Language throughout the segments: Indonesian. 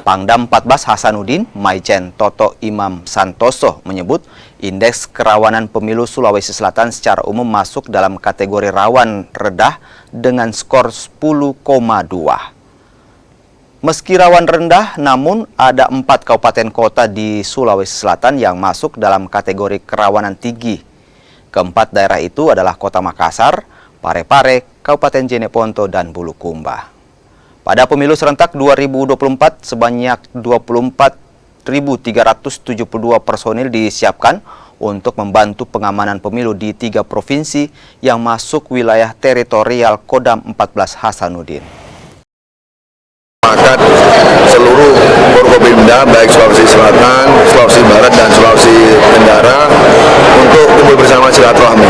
Pangdam 14 Hasanuddin Maijen Toto Imam Santoso menyebut indeks kerawanan pemilu Sulawesi Selatan secara umum masuk dalam kategori rawan rendah dengan skor 10,2. Meski rawan rendah, namun ada 4 kabupaten kota di Sulawesi Selatan yang masuk dalam kategori kerawanan tinggi. Keempat daerah itu adalah Kota Makassar, Parepare, Kabupaten Jeneponto, dan Bulukumba. Pada pemilu serentak 2024, sebanyak 24.372 personil disiapkan untuk membantu pengamanan pemilu di 3 provinsi yang masuk wilayah teritorial Kodam 14 Hasanuddin. Masyarakat seluruh Forkopimda baik Sulawesi Selatan, Sulawesi Barat, dan Sulawesi Tenggara untuk kumpul bersama silaturahmi.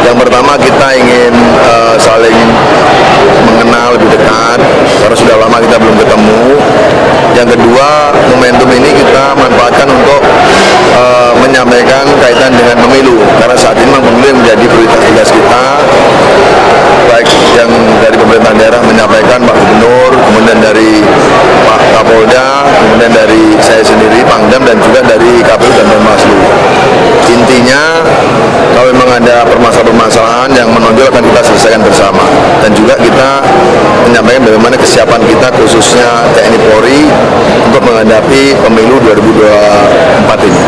Yang pertama kita ingin saling mengenal lebih dekat karena sudah lama kita belum ketemu. Yang kedua, momentum ini kita manfaatkan untuk menyampaikan kaitan dengan pemilu karena saat ini memang pemilu yang menjadi prioritas tugas kita, baik yang dari pemerintah daerah menyampaikan Pak Gubernur, kemudian dari Pak Kapolda, kemudian dari saya sendiri Pangdam, dan juga dari KPU dan Bawaslu. Intinya kalau memang ada permasalahan yang menonjol akan kita selesaikan bersama, dan juga kita menyampaikan bagaimana kesiapan kita khususnya TNI Polri untuk menghadapi pemilu 2024 ini.